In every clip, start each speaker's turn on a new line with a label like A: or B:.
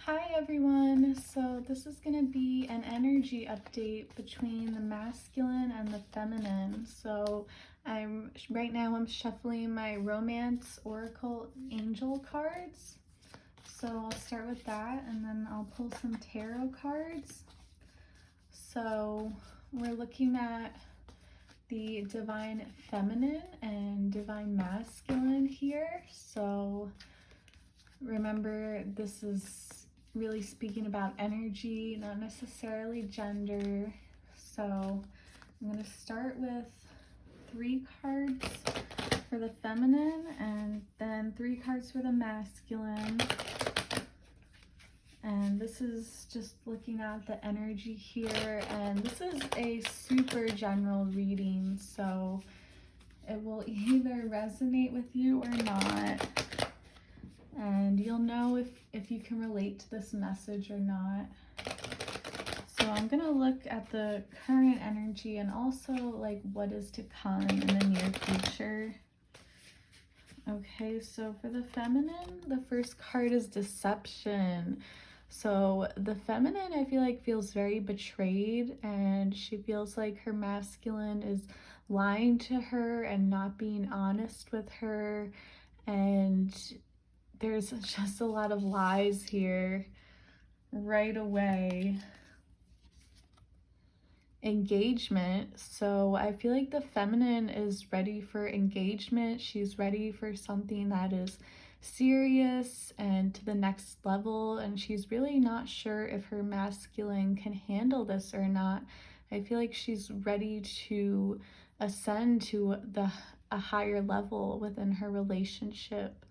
A: Hi everyone, so this is going to be an energy update between the masculine and the feminine. So right now I'm shuffling my romance oracle angel cards. So I'll start with that and then I'll pull some tarot cards. So we're looking at the divine feminine and divine masculine here. So remember, this is really speaking about energy, not necessarily gender. So I'm going to start with 3 cards for the feminine and then 3 cards for the masculine. And this is just looking at the energy here, and this is a super general reading, so it will either resonate with you or not. And you'll know if you can relate to this message or not. So I'm going to look at the current energy and also like what is to come in the near future. Okay, so for the feminine, the first card is deception. So the feminine, I feel like, feels very betrayed, and she feels like her masculine is lying to her and not being honest with her, and there's just a lot of lies here right away. Engagement. So I feel like the feminine is ready for engagement. She's ready for something that is serious and to the next level, and she's really not sure if her masculine can handle this or not. I feel like she's ready to ascend to a higher level within her relationship,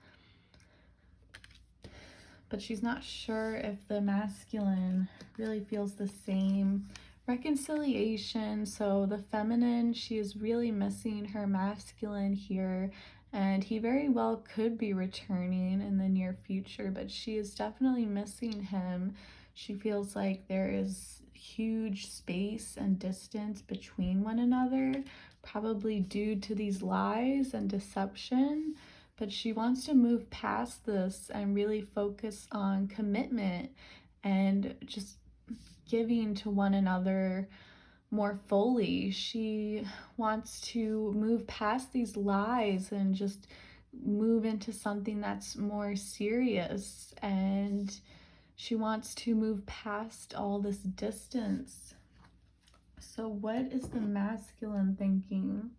A: but she's not sure if the masculine really feels the same. Reconciliation. So the feminine, she is really missing her masculine here, and he very well could be returning in the near future, but she is definitely missing him. She feels like there is huge space and distance between one another, probably due to these lies and deception. But she wants to move past this and really focus on commitment and just giving to one another more fully. She wants to move past these lies and just move into something that's more serious, and she wants to move past all this distance. So what is the masculine thinking?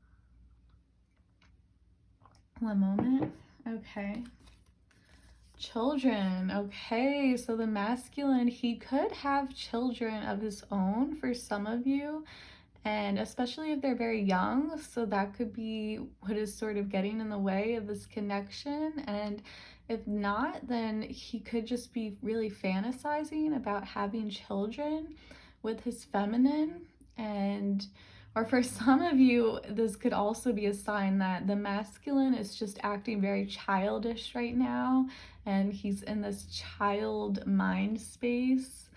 A: One moment. Okay. Children. Okay, so the masculine, he could have children of his own for some of you, and especially if they're very young, so that could be what is sort of getting in the way of this connection. And if not, then he could just be really fantasizing about having children with his feminine. And or for some of you, this could also be a sign that the masculine is just acting very childish right now, and he's in this child mind space,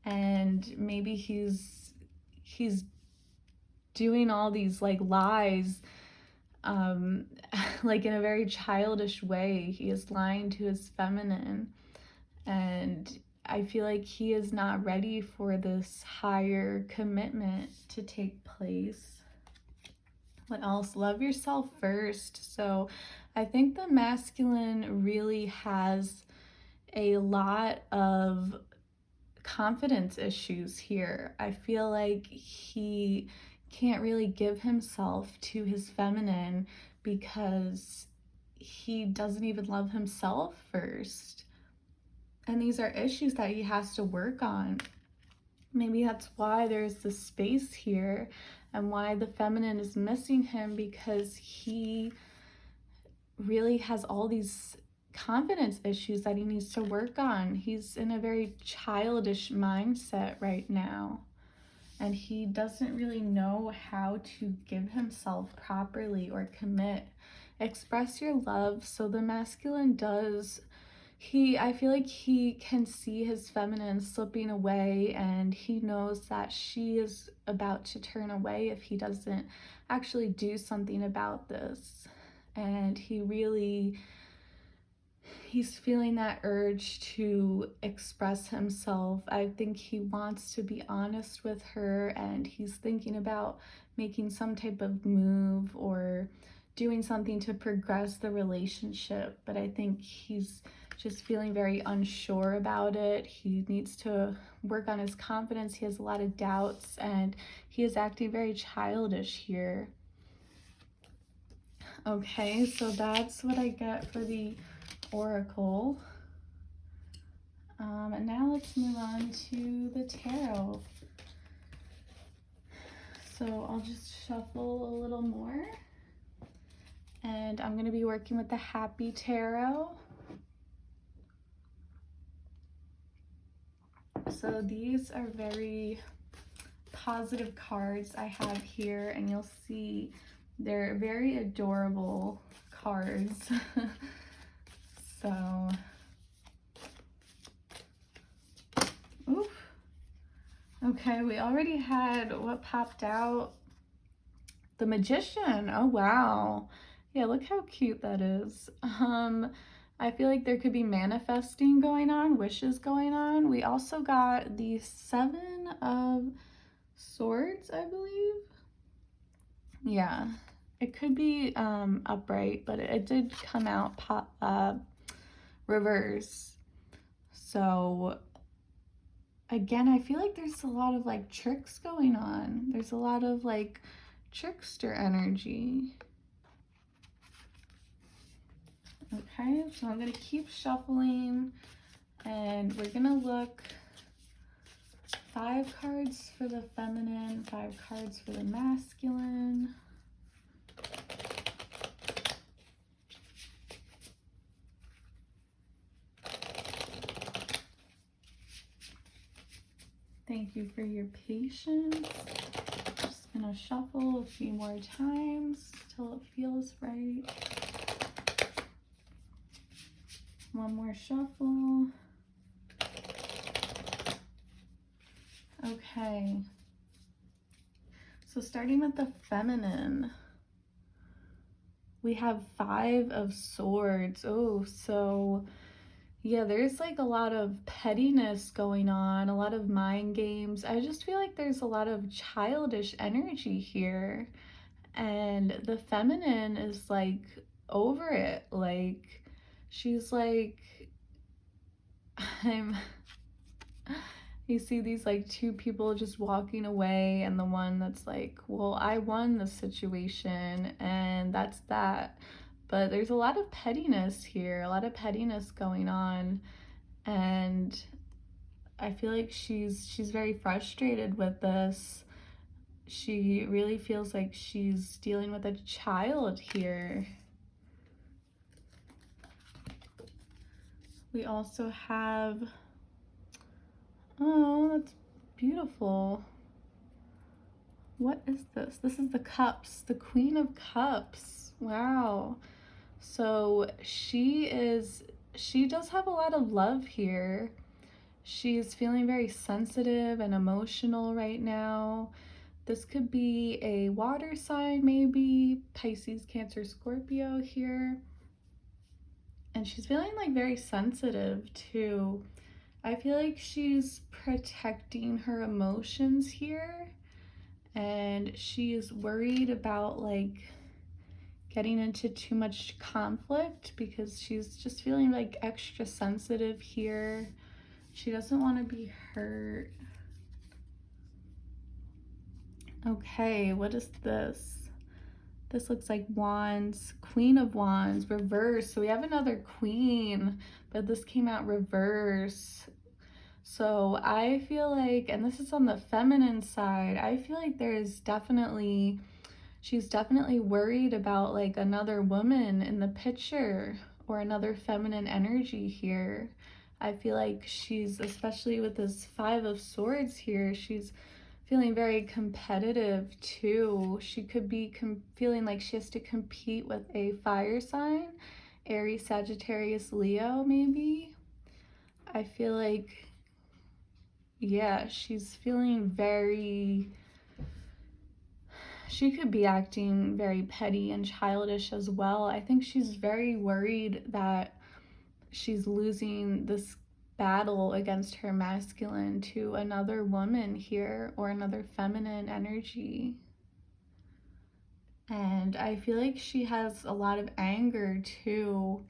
A: and maybe he's doing all these like lies, like in a very childish way. He is lying to his feminine, and I feel like he is not ready for this higher commitment to take place. What else? Love yourself first. So I think the masculine really has a lot of confidence issues here. I feel like he can't really give himself to his feminine because he doesn't even love himself first. And these are issues that he has to work on. Maybe that's why there's this space here and why the feminine is missing him, because he really has all these confidence issues that he needs to work on. He's in a very childish mindset right now, and he doesn't really know how to give himself properly or commit. Express your love. So the masculine does, I feel like he can see his feminine slipping away, and he knows that she is about to turn away if he doesn't actually do something about this. And he really he's feeling that urge to express himself. I think he wants to be honest with her, and he's thinking about making some type of move or doing something to progress the relationship. But I think he's just feeling very unsure about it. He needs to work on his confidence. He has a lot of doubts, and he is acting very childish here. Okay, so that's what I get for the Oracle. And now let's move on to the Tarot. So I'll just shuffle a little more. And I'm going to be working with the Happy Tarot. So these are very positive cards I have here, and you'll see they're very adorable cards. So, oof. Okay, we already had what popped out. The Magician. Oh, wow. Yeah, look how cute that is. I feel like there could be manifesting going on, wishes going on. We also got the Seven of Swords, I believe. Yeah, it could be upright, but it did come out reverse. So again, I feel like there's a lot of like tricks going on. There's a lot of like trickster energy. Okay, so I'm going to keep shuffling, and we're going to look 5 cards for the feminine, 5 cards for the masculine. Thank you for your patience. Just going to shuffle a few more times till it feels right. One more shuffle. Okay. So starting with the feminine, we have 5 of Swords. Oh, so yeah, there's like a lot of pettiness going on, a lot of mind games. I just feel like there's a lot of childish energy here. And the feminine is like over it. Like, she's like, you see these like 2 people just walking away, and the one that's like, well, I won the situation, and that's that. But there's a lot of pettiness here, a lot of pettiness going on, and I feel like she's very frustrated with this. She really feels like she's dealing with a child here. We also have, oh, that's beautiful. What is this? This is the Cups, the Queen of Cups. Wow. So she does have a lot of love here. She's feeling very sensitive and emotional right now. This could be a water sign, maybe Pisces, Cancer, Scorpio here. And she's feeling like very sensitive too. I feel like she's protecting her emotions here, and she is worried about like getting into too much conflict because she's just feeling like extra sensitive here. She doesn't want to be hurt. Okay, what is this? This looks like Wands, Queen of Wands, reverse. So we have another queen, but this came out reverse. So I feel like, and this is on the feminine side, I feel like she's definitely worried about like another woman in the picture or another feminine energy here. I feel like she's, especially with this 5 of Swords here, she's feeling very competitive too. She could be feeling like she has to compete with a fire sign, Aries, Sagittarius, Leo, maybe. I feel like, yeah, she's feeling she could be acting very petty and childish as well. I think she's very worried that she's losing this battle against her masculine to another woman here, or another feminine energy. And I feel like she has a lot of anger too.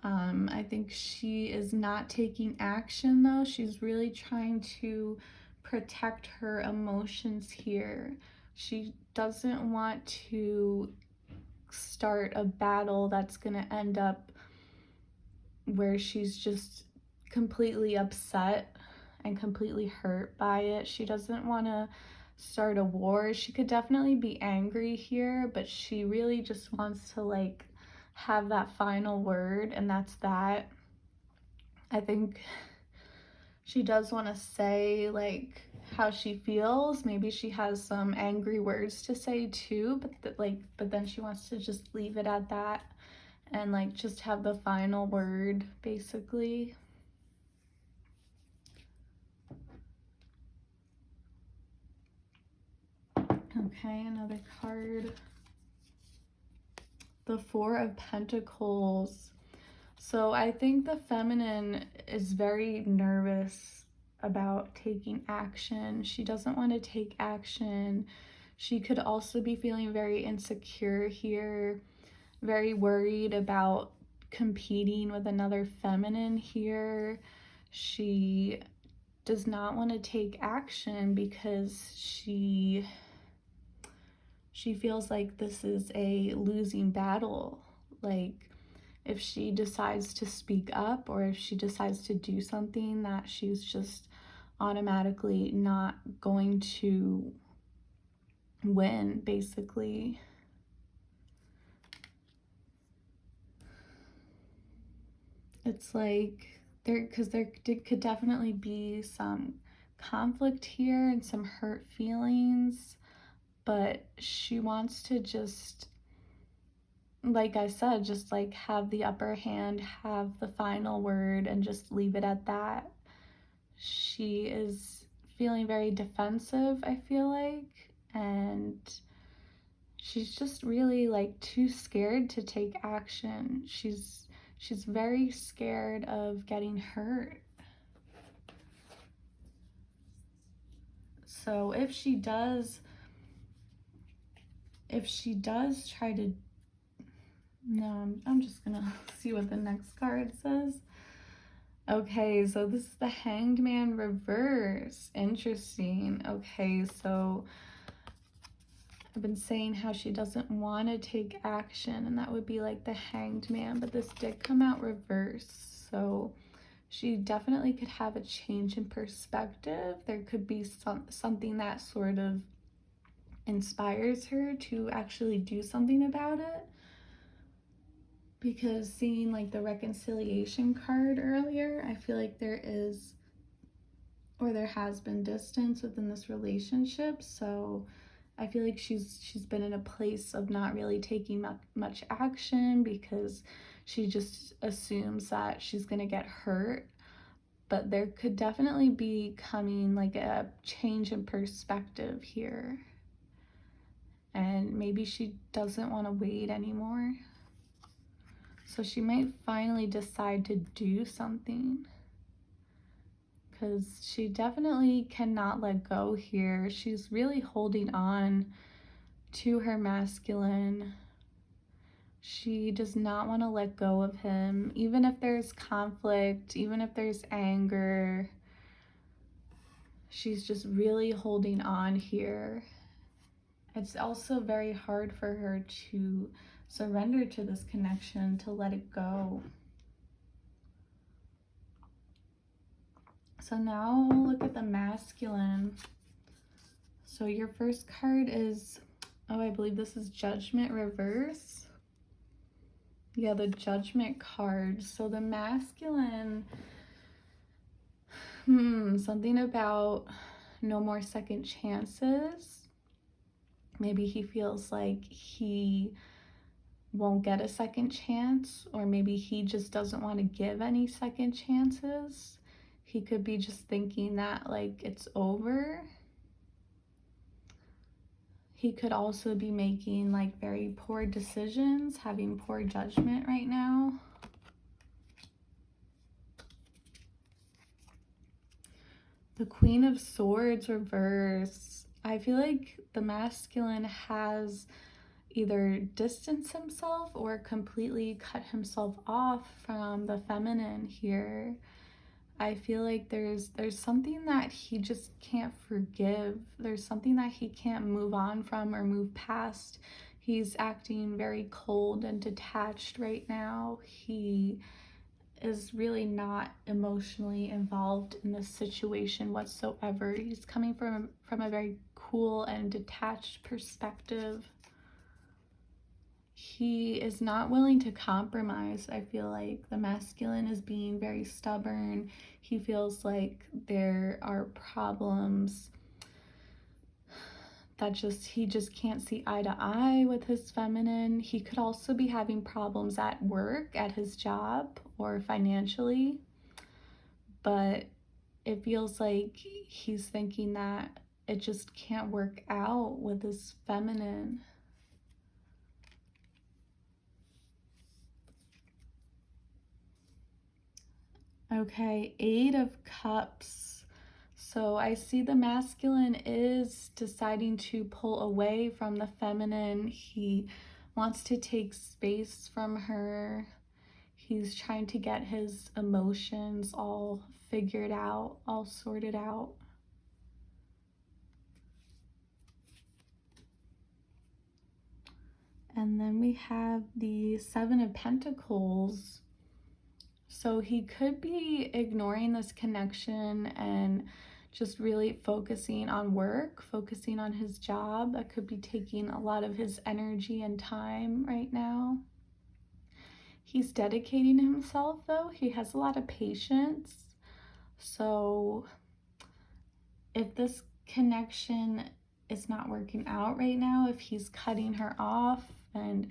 A: I think she is not taking action though. She's really trying to protect her emotions here. She doesn't want to start a battle that's going to end up where she's just completely upset and completely hurt by it. She doesn't want to start a war. She could definitely be angry here, but she really just wants to like have that final word, and that's that. I think she does want to say like how she feels. Maybe she has some angry words to say too, but then she wants to just leave it at that and like just have the final word basically. Okay, another card. The Four of Pentacles. So I think the feminine is very nervous about taking action. She doesn't want to take action. She could also be feeling very insecure here, very worried about competing with another feminine here. She does not want to take action because she feels like this is a losing battle. Like, if she decides to speak up or if she decides to do something, that she's just automatically not going to win, basically. It's like there could definitely be some conflict here and some hurt feelings, but she wants to just, like I said, just like have the upper hand, have the final word, and just leave it at that. She is feeling very defensive, I feel like, and she's just really like too scared to take action. She's very scared of getting hurt. So if she does try to, no, I'm just gonna see what the next card says. Okay, so this is the Hanged Man reverse. Interesting. Okay, so I've been saying how she doesn't want to take action, and that would be like the Hanged Man, but this did come out reverse. So she definitely could have a change in perspective. There could be something that sort of inspires her to actually do something about it. Because seeing like the reconciliation card earlier, I feel like there is, or there has been, distance within this relationship. So I feel like she's been in a place of not really taking much action because she just assumes that she's gonna get hurt. But there could definitely be coming like a change in perspective here, and maybe she doesn't want to wait anymore. So she might finally decide to do something, because she definitely cannot let go here. She's really holding on to her masculine. She does not want to let go of him, even if there's conflict, even if there's anger. She's just really holding on here. It's also very hard for her to surrender to this connection, to let it go. So now look at the masculine. So your first card is, oh, I believe this is Judgment reverse. Yeah, the Judgment card. So the masculine, something about no more second chances. Maybe he feels like he won't get a second chance, or maybe he just doesn't want to give any second chances. He could be just thinking that like it's over. He could also be making like very poor decisions, having poor judgment right now. The Queen of Swords reverse. I feel like the masculine has either distanced himself or completely cut himself off from the feminine here. I feel like there's something that he just can't forgive. There's something that he can't move on from or move past. He's acting very cold and detached right now. He is really not emotionally involved in this situation whatsoever. He's coming from a very cool and detached perspective. He is not willing to compromise. I feel like the masculine is being very stubborn. He feels like there are problems that he just can't see eye to eye with his feminine. He could also be having problems at work, at his job, or financially. But it feels like he's thinking that it just can't work out with his feminine. Okay, Eight of Cups. So I see the masculine is deciding to pull away from the feminine. He wants to take space from her. He's trying to get his emotions all figured out, all sorted out. And then we have the Seven of Pentacles. So he could be ignoring this connection and just really focusing on work, focusing on his job. That could be taking a lot of his energy and time right now. He's dedicating himself though. He has a lot of patience. So if this connection is not working out right now, if he's cutting her off and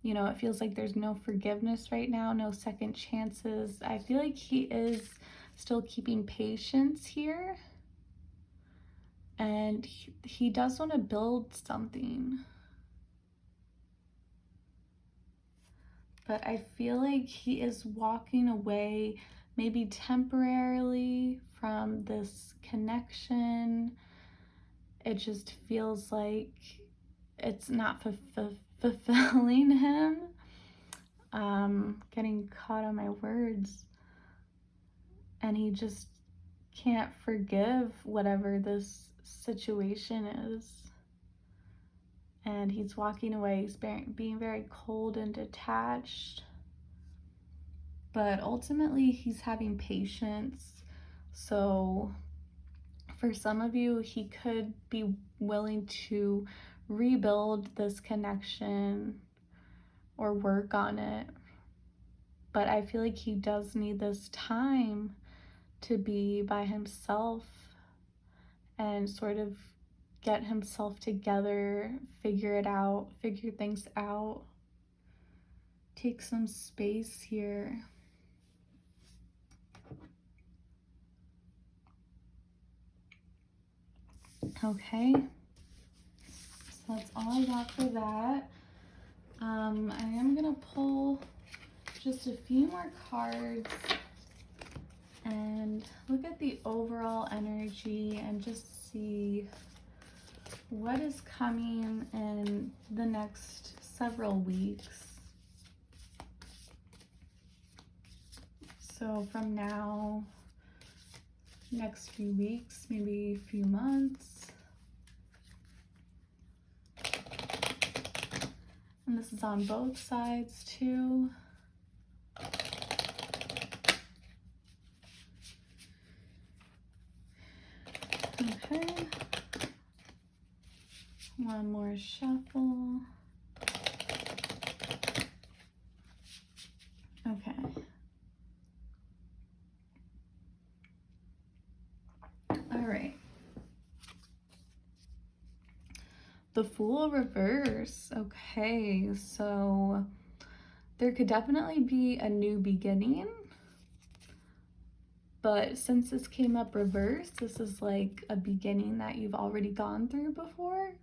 A: it feels like there's no forgiveness right now, no second chances, I feel like he is still keeping patience here. And he does want to build something. But I feel like he is walking away, maybe temporarily, from this connection. It just feels like it's not fulfilling him. Getting caught on my words. And he just can't forgive whatever this situation is. And he's walking away. He's being very cold and detached. But ultimately, he's having patience. So for some of you, he could be willing to rebuild this connection or work on it. But I feel like he does need this time to be by himself and sort of get himself together, figure things out. Take some space here. Okay, so that's all I got for that. I am gonna pull just a few more cards and look at the overall energy and just see what is coming in the next several weeks. So from now, next few weeks, maybe a few months. And this is on both sides too. Okay. One more shuffle. Okay. All right. The Fool reverse. Okay, so there could definitely be a new beginning. But since this came up reverse, this is like a beginning that you've already gone through before.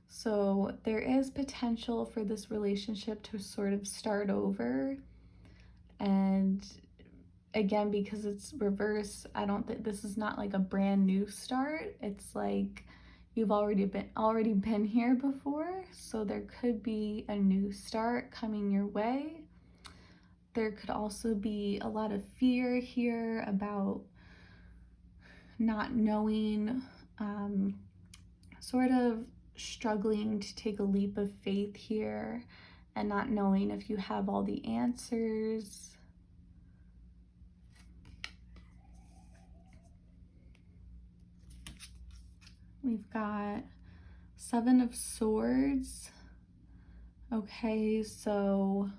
A: So there is potential for this relationship to sort of start over. And again, because it's reverse, I don't think this is not like a brand new start. It's like you've already been here before, so there could be a new start coming your way. There could also be a lot of fear here about not knowing, sort of struggling to take a leap of faith here and not knowing if you have all the answers. We've got Seven of Swords. Okay, so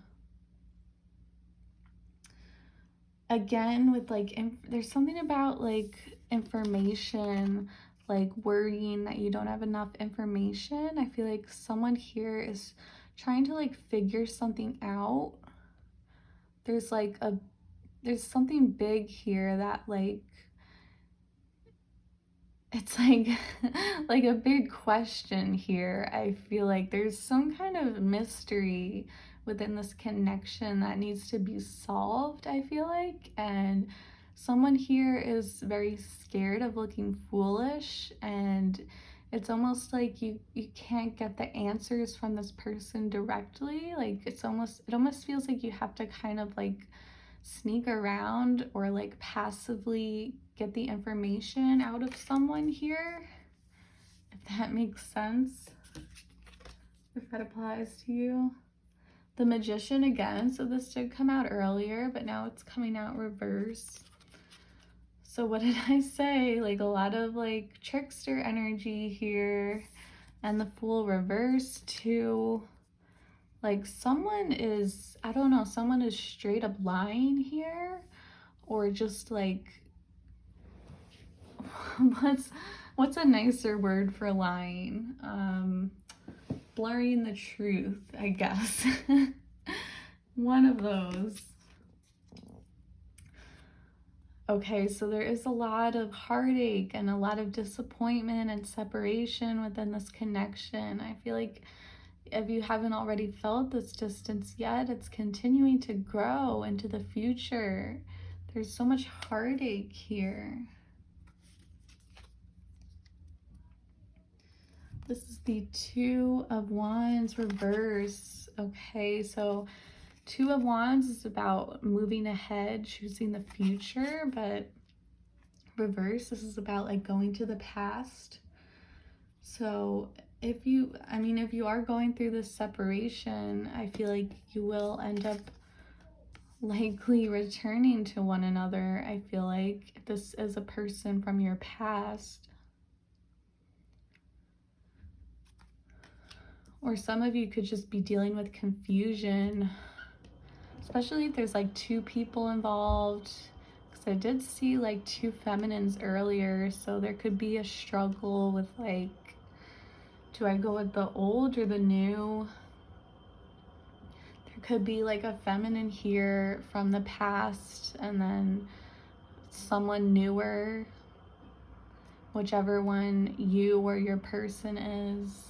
A: again, with like, there's something about like information, like worrying that you don't have enough information. I feel like someone here is trying to like figure something out. There's something big here that like, it's like like a big question here. I feel like there's some kind of mystery within this connection that needs to be solved, I feel like. And someone here is very scared of looking foolish, and it's almost like you can't get the answers from this person directly. Like it almost feels like you have to kind of like sneak around or like passively get the information out of someone here, if that makes sense, if that applies to you. The Magician again, so this did come out earlier, but now it's coming out reverse. So what did I say? Like a lot of like trickster energy here, and the Fool reverse too. Like someone is, I don't know, someone is straight up lying here, or just like, what's a nicer word for lying? Blurring the truth, I guess. One of those. Okay, so there is a lot of heartache and a lot of disappointment and separation within this connection. I feel like if you haven't already felt this distance yet, it's continuing to grow into the future. There's so much heartache here. This is the Two of Wands reverse. Okay, so Two of Wands is about moving ahead, choosing the future, but reverse, this is about like going to the past. So if you are going through this separation, I feel like you will end up likely returning to one another. I feel like if this is a person from your past. Or some of you could just be dealing with confusion, especially if there's like two people involved, because I did see like two feminines earlier, so there could be a struggle with like, do I go with the old or the new? There could be like a feminine here from the past and then someone newer, whichever one you or your person is.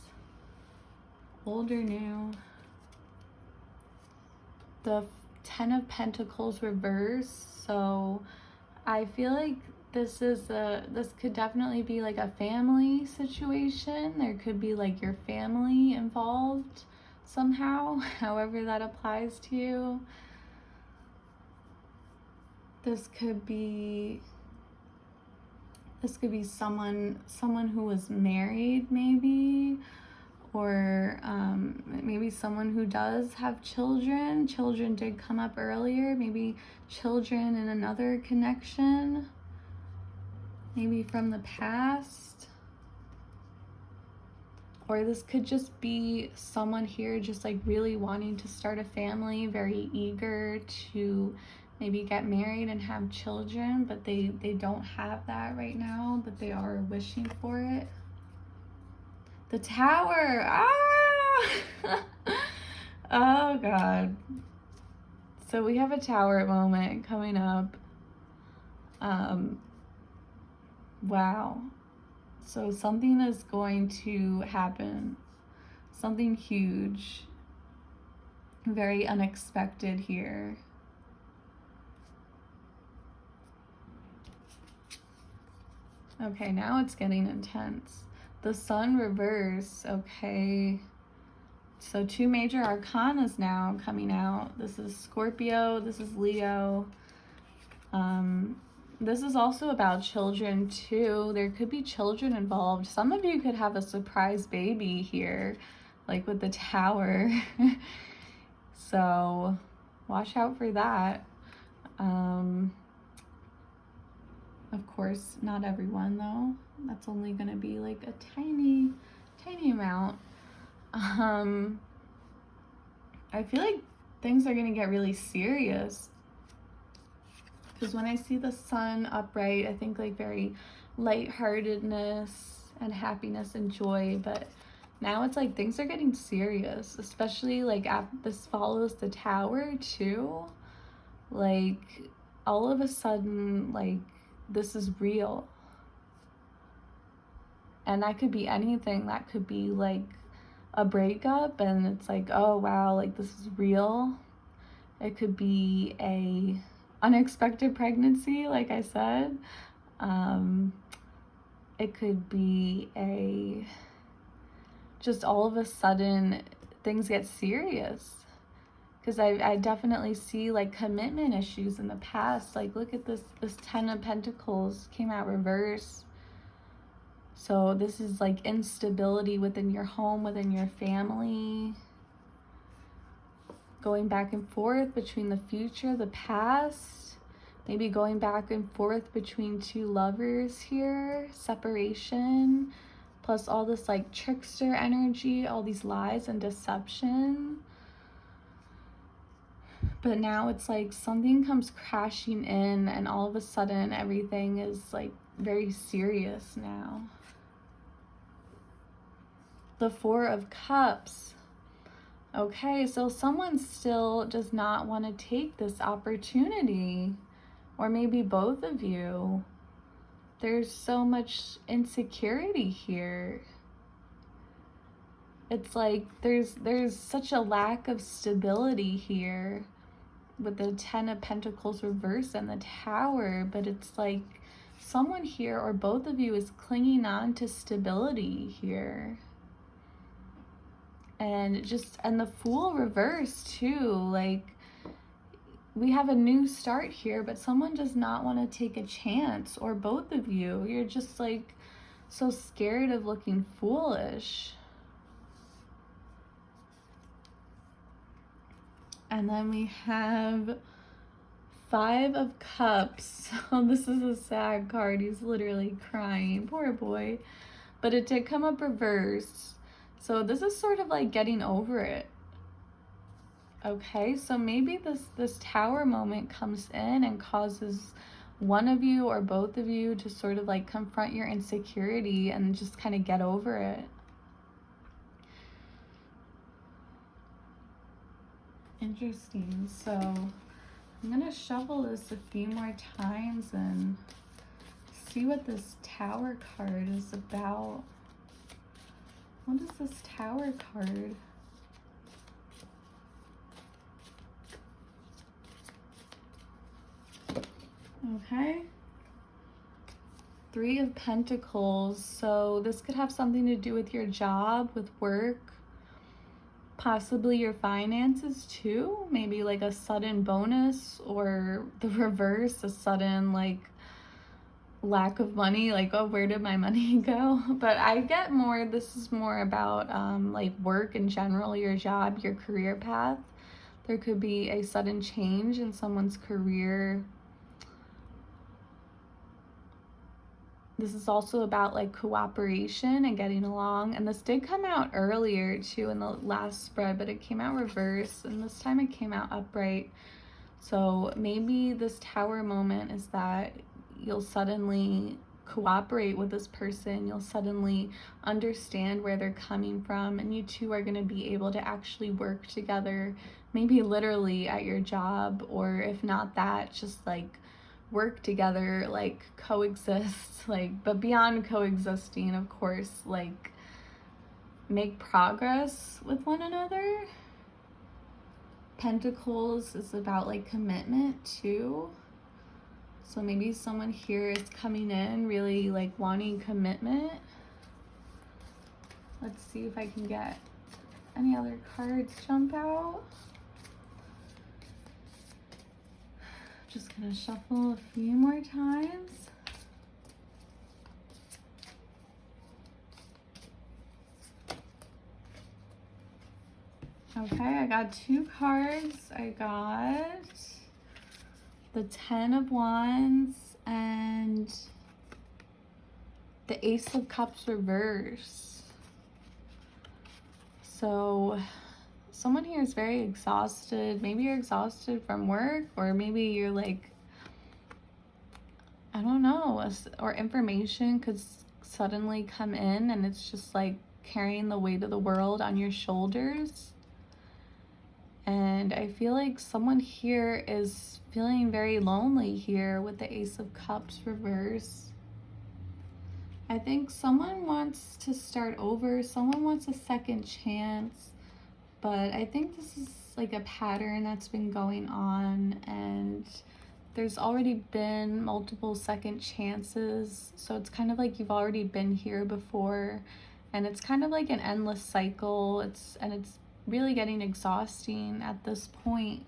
A: Old or new. The Ten of Pentacles reverse. So I feel like this could definitely be like a family situation. There could be like your family involved somehow, however that applies to you. This could be someone who was married, maybe, or maybe someone who does have children. Children did come up earlier. Maybe children in another connection, maybe from the past. Or this could just be someone here just like really wanting to start a family, very eager to maybe get married and have children, but they don't have that right now, but they are wishing for it. The Tower. Ah! Oh God. So we have a Tower moment coming up. Wow. So something is going to happen. Something huge. Very unexpected here. Okay, now it's getting intense. The Sun reverse, okay. So 2 major arcanas now coming out. This is Scorpio, this is Leo. This is also about children too. There could be children involved. Some of you could have a surprise baby here, like with the Tower. So watch out for that. Of course, not everyone though. That's only gonna be like a tiny amount. I feel like things are gonna get really serious, because when I see the Sun upright, I think like very lightheartedness and happiness and joy, but now it's like things are getting serious, especially like this follows the Tower too. Like all of a sudden, like this is real. And that could be anything. That could be like a breakup and it's like, oh wow, like this is real. It could be a unexpected pregnancy, like I said. It could be a just all of a sudden things get serious. Because I definitely see like commitment issues in the past. Like look at this 10 of Pentacles came out reverse. So this is like instability within your home, within your family. Going back and forth between the future, the past. Maybe going back and forth between 2 lovers here. Separation. Plus all this like trickster energy, all these lies and deception. But now it's like something comes crashing in and all of a sudden everything is like very serious now. The 4 of Cups. Okay, so someone still does not want to take this opportunity, or maybe both of you. There's so much insecurity here. It's like there's such a lack of stability here with the 10 of Pentacles reverse and the Tower, but it's like someone here or both of you is clinging on to stability here. And the Fool reverse too. Like we have a new start here, but someone does not want to take a chance, or both of you. You're just like so scared of looking foolish. And then we have 5 of Cups. Oh, this is a sad card. He's literally crying. Poor boy. But it did come up reversed. So this is sort of like getting over it. Okay, so maybe this Tower moment comes in and causes one of you or both of you to sort of like confront your insecurity and just kind of get over it. Interesting. So I'm gonna shuffle this a few more times and see what this Tower card is about. What is this Tower card? Okay. 3 of Pentacles. So this could have something to do with your job, with work, possibly your finances too. Maybe like a sudden bonus, or the reverse, a sudden like lack of money, like, oh, where did my money go? But I get more, this is more about like work in general, your job, your career path. There could be a sudden change in someone's career. This is also about like cooperation and getting along. And this did come out earlier too in the last spread, but it came out reverse, and this time it came out upright. So maybe this Tower moment is that you'll suddenly cooperate with this person. You'll suddenly understand where they're coming from, and you two are going to be able to actually work together, maybe literally at your job, or if not that, just like work together, like coexist, like, but beyond coexisting, of course, like make progress with one another. Pentacles is about like commitment too. So maybe someone here is coming in really like wanting commitment. Let's see if I can get any other cards jump out. Just gonna shuffle a few more times. Okay, I got 2 cards. I got the 10 of Wands and the Ace of Cups reverse. So someone here is very exhausted. Maybe you're exhausted from work, or maybe you're like, I don't know, or information could suddenly come in and it's just like carrying the weight of the world on your shoulders. And I feel like someone here is feeling very lonely here with the Ace of Cups reverse. I think someone wants to start over. Someone wants a second chance. But I think this is like a pattern that's been going on. And there's already been multiple second chances. So it's kind of like you've already been here before. And it's kind of like an endless cycle. It's really getting exhausting at this point.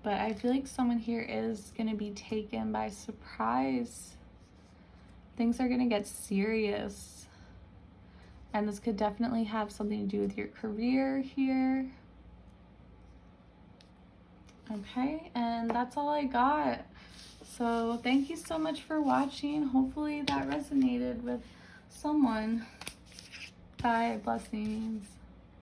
A: But I feel like someone here is going to be taken by surprise. Things are going to get serious. And this could definitely have something to do with your career here. Okay, and that's all I got. So thank you so much for watching. Hopefully that resonated with someone. Bye, blessings.